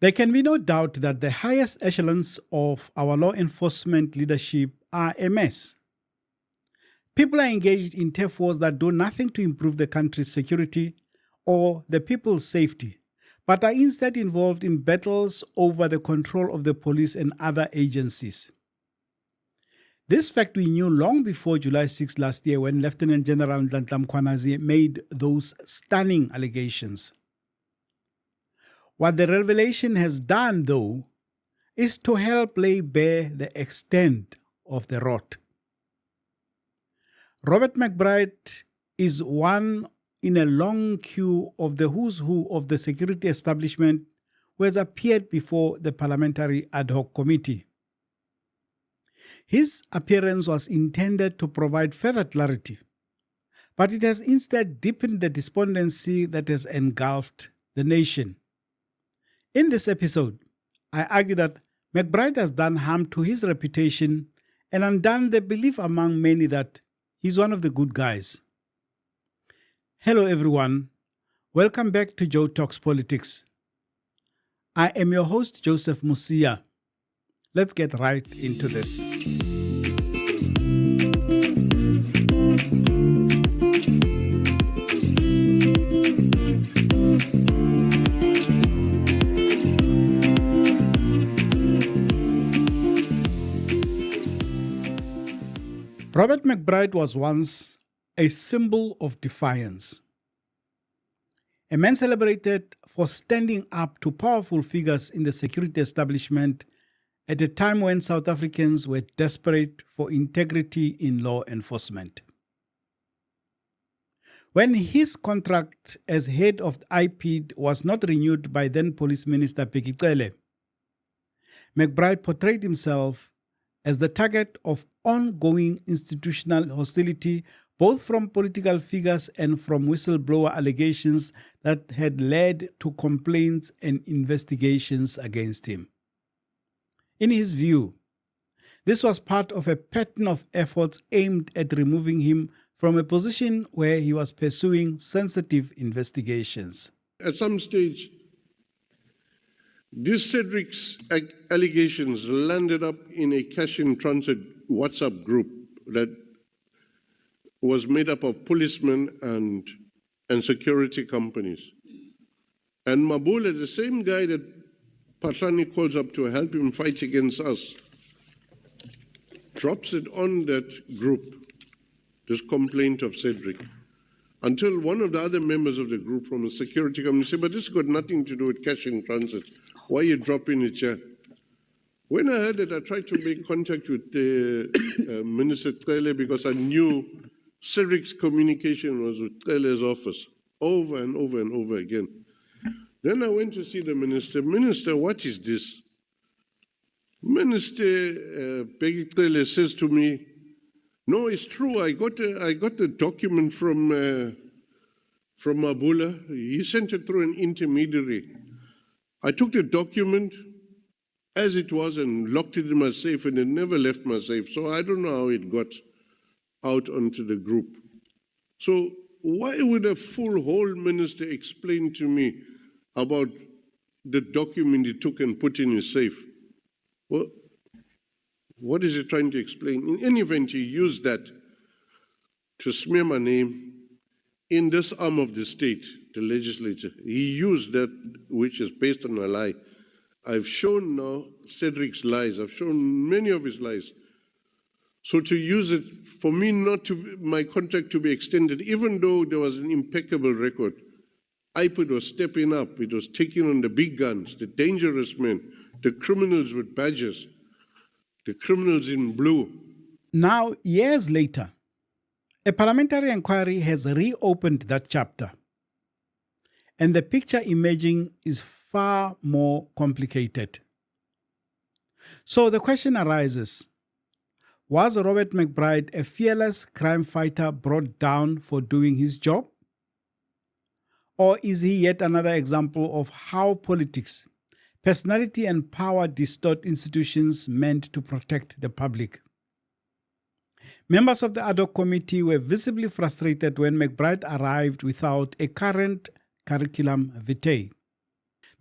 There can be no doubt that the highest echelons of our law enforcement leadership are a mess. People are engaged in turf wars that do nothing to improve the country's security or the people's safety, but are instead involved in battles over the control of the police and other agencies. This fact we knew long before July 6 last year, when Lieutenant General Nhlanhla Mkhwanazi made those stunning allegations. What the revelation has done, though, is to help lay bare the extent of the rot. Robert McBride is one in a long queue of the who's who of the security establishment who has appeared before the Parliamentary Ad Hoc Committee. His appearance was intended to provide further clarity, but it has instead deepened the despondency that has engulfed the nation. In this episode, I argue that McBride has done harm to his reputation and undone the belief among many that he's one of the good guys. Hello everyone, welcome back to Joe Talks Politics. I am your host, Joseph Musia. Let's get right into this. Robert McBride was once a symbol of defiance. A man celebrated for standing up to powerful figures in the security establishment at a time when South Africans were desperate for integrity in law enforcement. When his contract as head of the IPID was not renewed by then Police Minister Cele, McBride portrayed himself as the target of ongoing institutional hostility, both from political figures and from whistleblower allegations that had led to complaints and investigations against him. In his view, this was part of a pattern of efforts aimed at removing him from a position where he was pursuing sensitive investigations. At some stage, these Cedric's allegations landed up in a cash-in-transit WhatsApp group that was made up of policemen and security companies. And Mabula, the same guy that Patlani calls up to help him fight against us, drops it on that group, this complaint of Cedric, until one of the other members of the group from the security company said, but this got nothing to do with cash in transit. Why are you dropping it here? When I heard it, I tried to make contact with the Minister Cele because I knew Cedric's communication was with Cele's office over and over and over again. Then I went to see the minister. Minister, what is this? Minister Cele says to me, no, it's true. I got the document from Mabula. He sent it through an intermediary. I took the document as it was and locked it in my safe, and it never left my safe. So I don't know how it got out onto the group. So why would a whole minister explain to me about the document he took and put in his safe? Well, what is he trying to explain? In any event, he used that to smear my name in this arm of the state, the legislature. He used that, which is based on a lie. I've shown now Cedric's lies. I've shown many of his lies. So to use it, for me not to, my contract to be extended, even though there was an impeccable record, IPID was stepping up. It was taking on the big guns, the dangerous men, the criminals with badges, the criminals in blue. Now, years later, a parliamentary inquiry has reopened that chapter. And the picture emerging is far more complicated. So the question arises, was Robert McBride a fearless crime fighter brought down for doing his job? Or is he yet another example of how politics, personality and power distort institutions meant to protect the public? Members of the ad hoc committee were visibly frustrated when McBride arrived without a current curriculum vitae.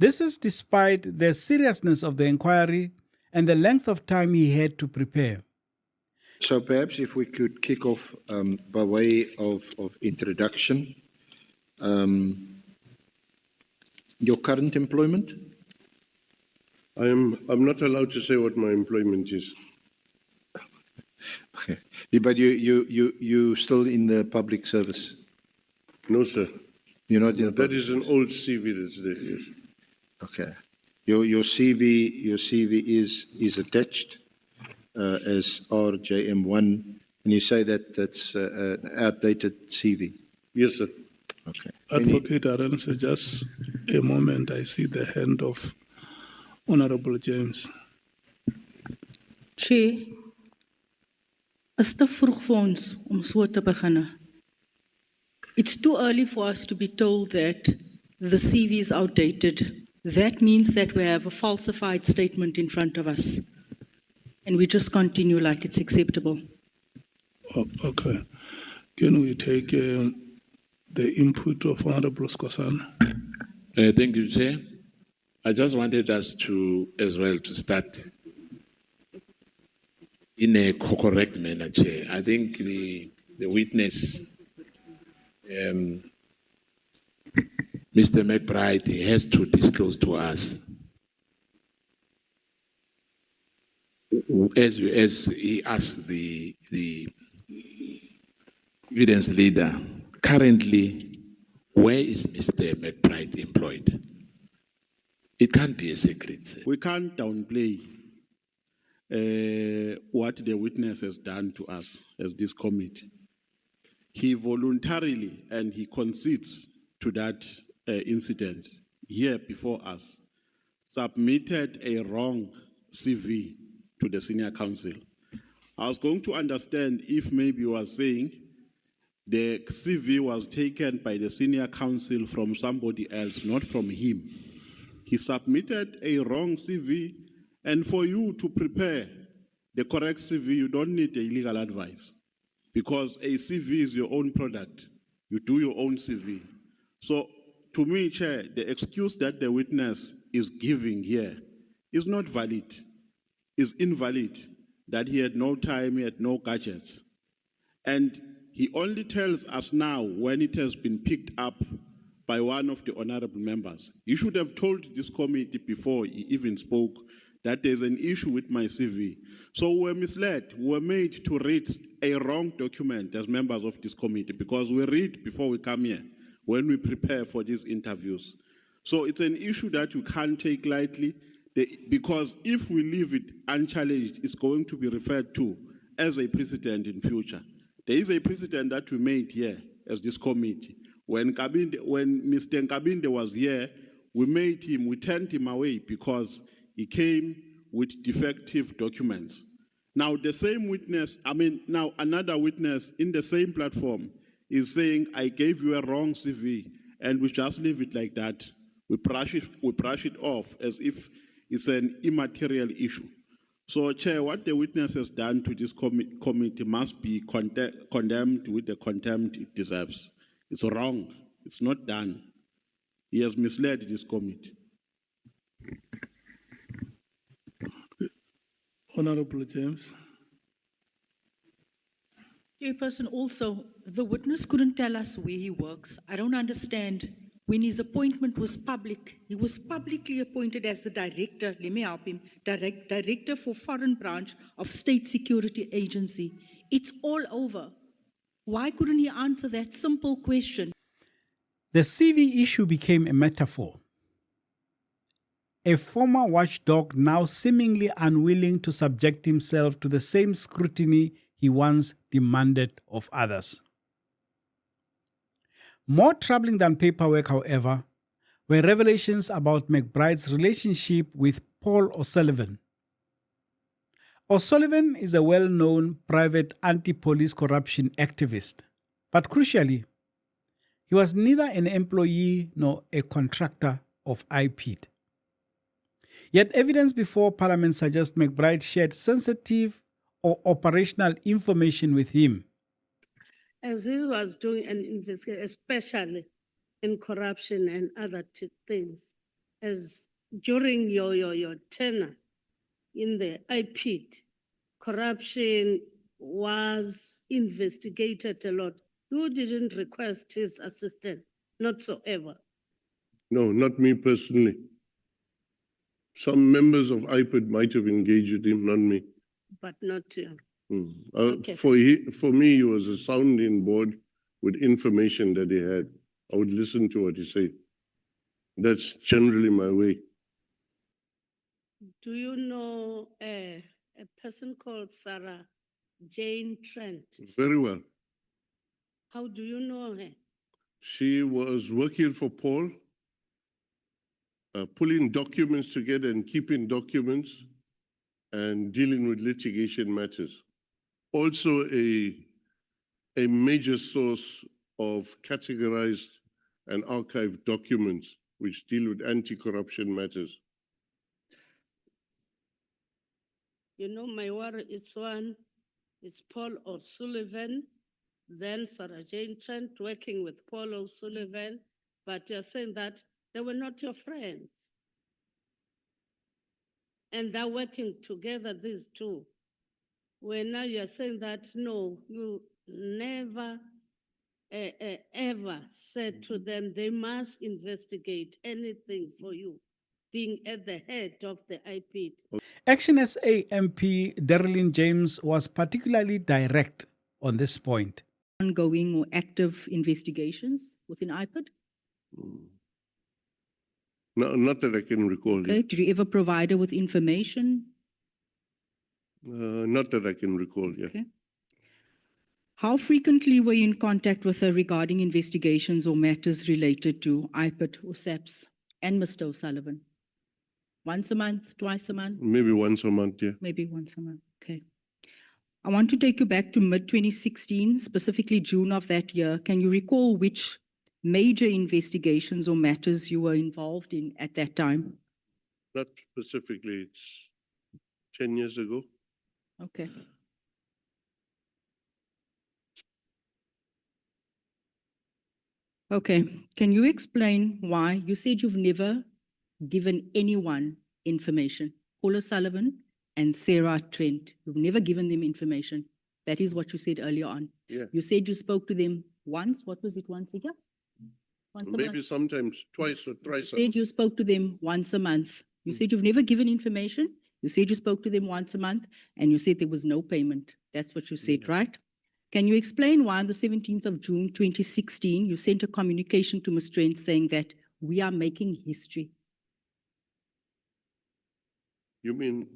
This is despite the seriousness of the inquiry and the length of time he had to prepare. So perhaps if we could kick off by way of introduction, your current employment? I'm not allowed to say what my employment is. Okay. But you still in the public service? No, sir. You're not in the public That is an old CV that's there, yes. Okay. Your CV is attached as RJM1, and you say that that's an outdated CV. Yes, sir. Okay. Advocate Arendse, just a moment. I see the hand of Honorable James. Chair, is te vroeg vir ons om so te begin. It's too early for us to be told that the CV is outdated. That means that we have a falsified statement in front of us. And we just continue like it's acceptable. Oh, okay. Can we take the input of Honorable Skosana? Thank you, Chair. I just wanted us to, as well, to start in a correct manner, Chair. I think the witness, Mr. McBride, has to disclose to us, as he asked the evidence leader, currently, where is Mr. McBride employed? It can't be a secret, sir. We can't downplay what the witness has done to us as this committee. He voluntarily and he concedes to that incident here before us, submitted a wrong CV to the senior counsel. I was going to understand if maybe you were saying the CV was taken by the senior counsel from somebody else, not from him. He submitted a wrong CV, and for you to prepare the correct CV, you don't need a legal advice, because a CV is your own product. You do your own CV. So, to me, Chair, the excuse that the witness is giving here is not valid, is invalid, that he had no time, he had no gadgets. And he only tells us now when it has been picked up by one of the honorable members. You should have told this committee before he even spoke that there's an issue with my CV. So we're misled, we're made to read a wrong document as members of this committee, because we read before we come here when we prepare for these interviews. So it's an issue that you can't take lightly, because if we leave it unchallenged, it's going to be referred to as a precedent in future. There is a precedent that we made here as this committee. When Mr. Nkabinde was here, we turned him away because he came with defective documents. Now the same witness, now another witness in the same platform is saying, I gave you a wrong CV, and we just leave it like that. We brush it off as if it's an immaterial issue. So, Chair, what the witness has done to this committee must be condemned with the contempt it deserves. It's wrong. It's not done. He has misled this committee. Honorable James. Chairperson, also, the witness couldn't tell us where he works. I don't understand. When his appointment was public, he was publicly appointed as the director, let me help him, director for Foreign Branch of State Security Agency. It's all over. Why couldn't he answer that simple question? The CV issue became a metaphor. A former watchdog now seemingly unwilling to subject himself to the same scrutiny he once demanded of others. More troubling than paperwork, however, were revelations about McBride's relationship with Paul O'Sullivan. O'Sullivan is a well-known private anti-police corruption activist, but crucially, he was neither an employee nor a contractor of IPID. Yet evidence before Parliament suggests McBride shared sensitive or operational information with him. As he was doing an investigation, especially in corruption and other things, as during your tenure in the IPID, corruption was investigated a lot. You didn't request his assistance, not so ever. No, not me personally. Some members of IPID might have engaged with him, not me. But not you. Okay. For me, he was a sounding board with information that he had. I would listen to what he said. That's generally my way. Do you know a person called Sarah Jane Trent? Very well. How do you know her? She was working for Paul, pulling documents together and keeping documents and dealing with litigation matters. Also a major source of categorized and archived documents which deal with anti-corruption matters. You know, my worry is one, it's Paul O'Sullivan, then Sarah Jane Trent working with Paul O'Sullivan, but you're saying that they were not your friends. And they're working together, these two. Where now you're saying that, no, you never ever said to them they must investigate anything for you, being at the head of the IPID. Action SA MP Darlene James was particularly direct on this point. Ongoing or active investigations within IPID? No, not that I can recall. Okay. Did you ever provide her with information? Not that I can recall, yeah. Okay. How frequently were you in contact with her regarding investigations or matters related to IPID or SAPS and Mr. O'Sullivan? Once a month, twice a month? Maybe once a month, yeah. Maybe once a month, okay. I want to take you back to mid-2016, specifically June of that year. Can you recall which major investigations or matters you were involved in at that time? Not specifically, it's 10 years ago. Okay. Okay, can you explain why you said you've never given anyone information? Paul O'Sullivan and Sarah Trent, you've never given them information. That is what you said earlier on. Yeah. You said you spoke to them once. What was it, once a year? Once a Maybe month? sometimes twice or thrice. You said you spoke to them once a month. You said you've never given information. You said you spoke to them once a month, and you said there was no payment. That's what you said, right? Can you explain why on the 17th of June, 2016, you sent a communication to Ms. Trent saying that we are making history? You mean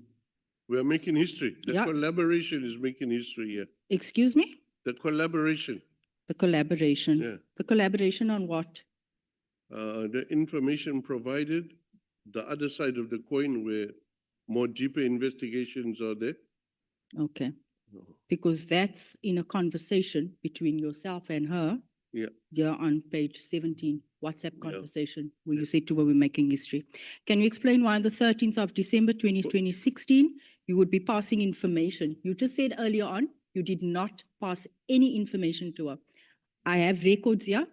we are making history? The Yeah. collaboration is making history here. Excuse me? The collaboration. The collaboration. Yeah. The collaboration on what? The information provided, the other side of the coin where more deeper investigations are there. Okay. Because that's in a conversation between yourself and her. Yeah. You're on page 17, WhatsApp conversation, where you said to her, we're making history. Can you explain why on the 13th of December, 2016, you would be passing information? You just said earlier on, you did not pass any information to her. I have records here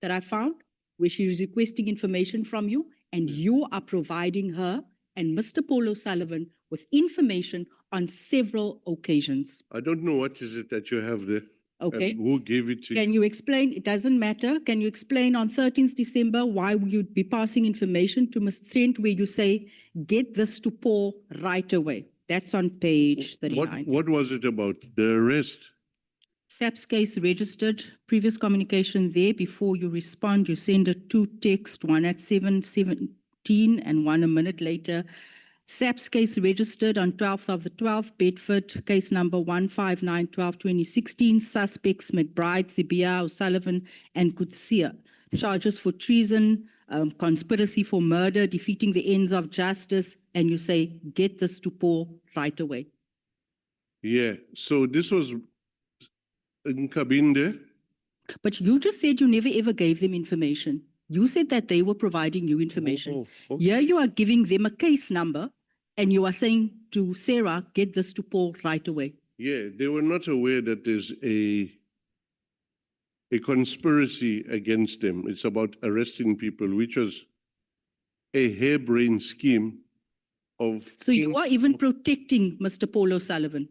that I found where she is requesting information from you, and you are providing her and Mr. Paul O'Sullivan with information on several occasions. I don't know what is it that you have there. Okay. And who gave it to you? Can you explain? It doesn't matter. Can you explain on 13th December why you'd be passing information to Ms. Trent where you say, get this to Paul right away? That's on page 39. What was it about? The arrest? SAPS case registered. Previous communication there. Before you respond, you send a two text, one at 7:17 and one a minute later. SAPS case registered on 12th of the 12th, Bedford, case number 159-12-2016, suspects McBride, Sibia, O'Sullivan, and Kutsia. Charges for treason, conspiracy for murder, defeating the ends of justice, and you say, get this to Paul right away. Yeah, so this was in Kabinde. But you just said you never ever gave them information. You said that they were providing you information. Oh, okay. Here you are giving them a case number, and you are saying to Sarah, get this to Paul right away. Yeah, they were not aware that there's a conspiracy against them. It's about arresting people, which was a harebrained scheme of... So you are even protecting Mr. Paul O'Sullivan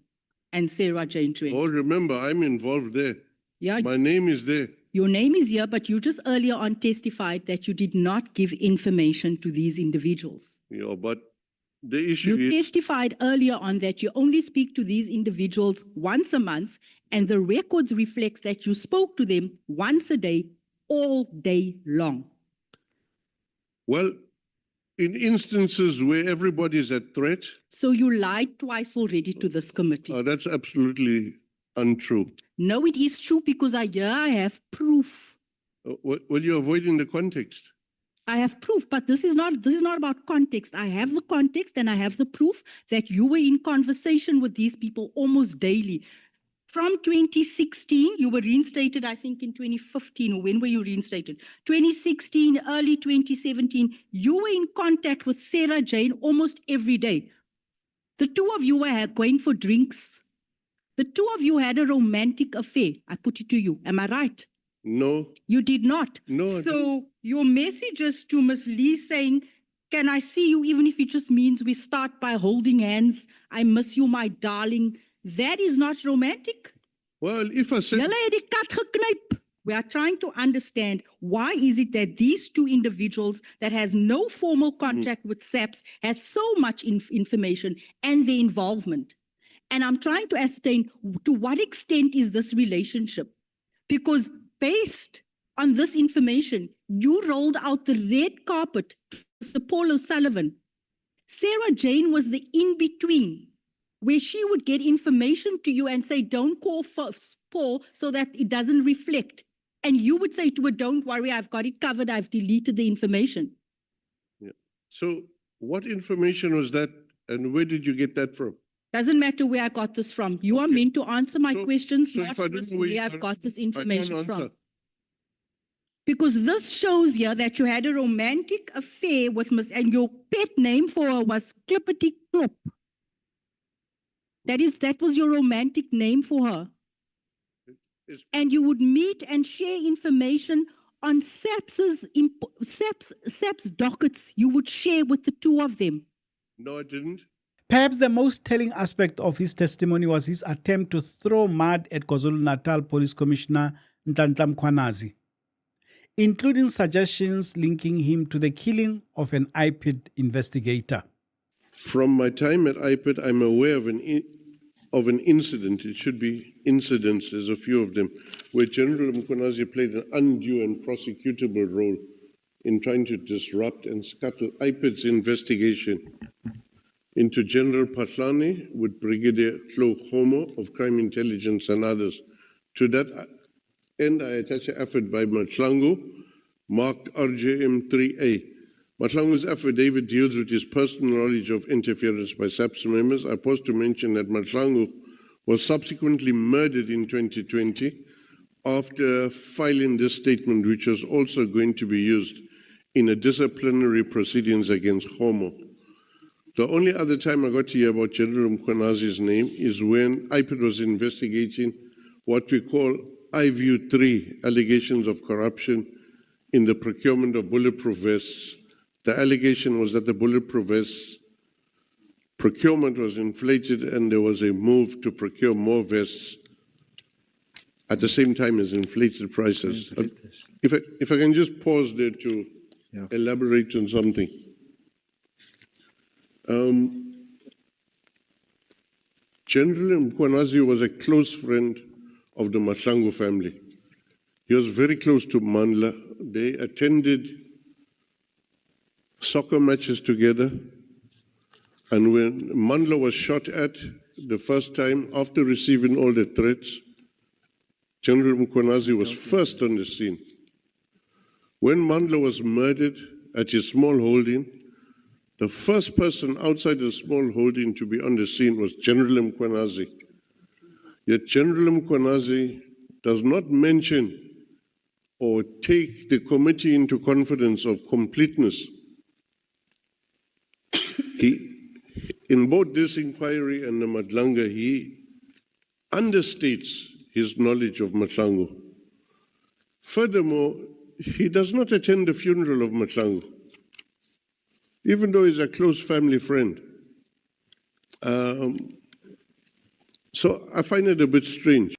and Sarah Jane Chuen. Oh, remember, I'm involved there. Yeah, My name is there. your name is here, but you just earlier on testified that you did not give information to these individuals. Yeah, but the issue You is... testified earlier on that you only speak to these individuals once a month, and the records reflects that you spoke to them once a day, all day long. Well, in instances where everybody is at threat, So you lied twice already to this committee. that's absolutely untrue. No, it is true because I have proof. Well, you're avoiding the context. I have proof, but this is not about context. I have the context and I have the proof that you were in conversation with these people almost daily. From 2016, you were reinstated, I think, in 2015, or when were you reinstated? 2016, early 2017, you were in contact with Sarah Jane almost every day. The two of you were going for drinks. The two of you had a romantic affair. I put it to you. Am I right? No, You did not. No, I So your messages to Ms. Lee saying, can I see you, even if it just means we start by holding hands, I miss you, my darling, that is not romantic. well, if I said... Julle het die kat geknyp. We are trying to understand why is it that these two individuals that has no formal contract with SAPS has so much information and their involvement. And I'm trying to ascertain to what extent is this relationship? Because based on this information, you rolled out the red carpet to Mr. Paul O'Sullivan. Sarah Jane was the in-between, where she would get information to you and say, don't call first, Paul, so that it doesn't reflect. And you would say to her, don't worry, I've got it covered, I've deleted the information. Yeah. So what information was that, and where did you get that from? Doesn't matter where I got this from. You are meant to answer my questions, so not if I don't this know where you where I've got this I can't information from. answer. Because this shows here that you had a romantic affair with Miss, and your pet name for her was Clippity Clip. That was your romantic name for her. It's- And you would meet and share information on SAPS's dockets. You would share with the two of them. No, I didn't. Perhaps the most telling aspect of his testimony was his attempt to throw mud at KwaZulu-Natal Police Commissioner Nhlanhla Mkhwanazi, including suggestions linking him to the killing of an IPID investigator. From my time at IPID, I'm aware of an incident, it should be incidents, there's a few of them, where General Mkhwanazi played an undue and prosecutable role in trying to disrupt and scuttle IPID's investigation into General Patlani with Brigadier Klo Homo of Crime Intelligence and others. To that end, I attach an affidavit by Nhlanhla, marked RJM 3A. Nhlanhla's affidavit deals with his personal knowledge of interference by SAPS members. I pause to mention that Nhlanhla was subsequently murdered in 2020 after filing this statement, which was also going to be used in a disciplinary proceedings against Homo. The only other time I got to hear about General Mkhwanazi's name is when IPID was investigating what we call IView 3, allegations of corruption in the procurement of bulletproof vests. The allegation was that the bulletproof vests procurement was inflated and there was a move to procure more vests at the same time as inflated prices. If I can just pause there to elaborate on something. General Mkhwanazi was a close friend of the Nhlanhla family. He was very close to Nhlanhla. They attended soccer matches together. And when Nhlanhla was shot at the first time, after receiving all the threats, General Mkhwanazi was first on the scene. When Nhlanhla was murdered at his small holding, the first person outside the small holding to be on the scene was General Mkhwanazi. Yet General Mkhwanazi does not mention or take the committee into confidence of completeness. In both this inquiry and the Nhlanhla, he understates his knowledge of Nhlanhla. Furthermore, he does not attend the funeral of Nhlanhla. even though he's a close family friend. So I find it a bit strange.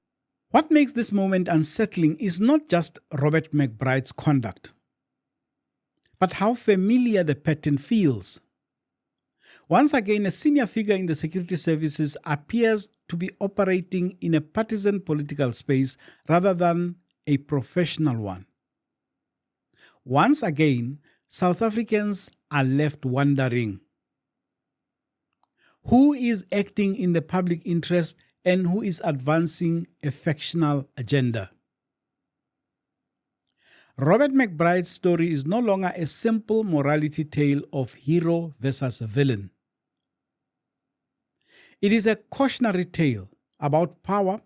What makes this moment unsettling is not just Robert McBride's conduct, but how familiar the pattern feels. Once again, a senior figure in the security services appears to be operating in a partisan political space rather than a professional one. Once again, South Africans are left wondering who is acting in the public interest and who is advancing a factional agenda. Robert McBride's story is no longer a simple morality tale of hero versus villain. It is a cautionary tale about power,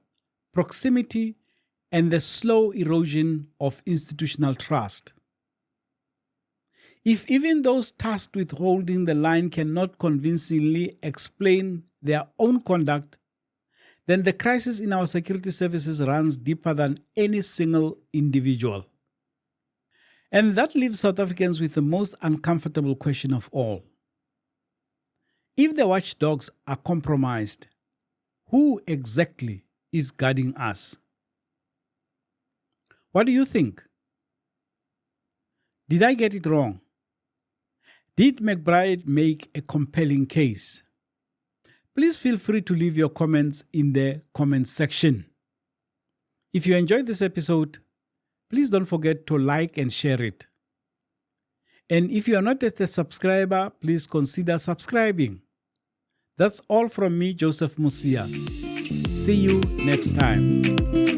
proximity, and the slow erosion of institutional trust. If even those tasked with holding the line cannot convincingly explain their own conduct, then the crisis in our security services runs deeper than any single individual. And that leaves South Africans with the most uncomfortable question of all. If the watchdogs are compromised, who exactly is guarding us? What do you think? Did I get it wrong? Did McBride make a compelling case? Please feel free to leave your comments in the comments section. If you enjoyed this episode, please don't forget to like and share it. And if you are not yet a subscriber, please consider subscribing. That's all from me, Joseph Musia. See you next time.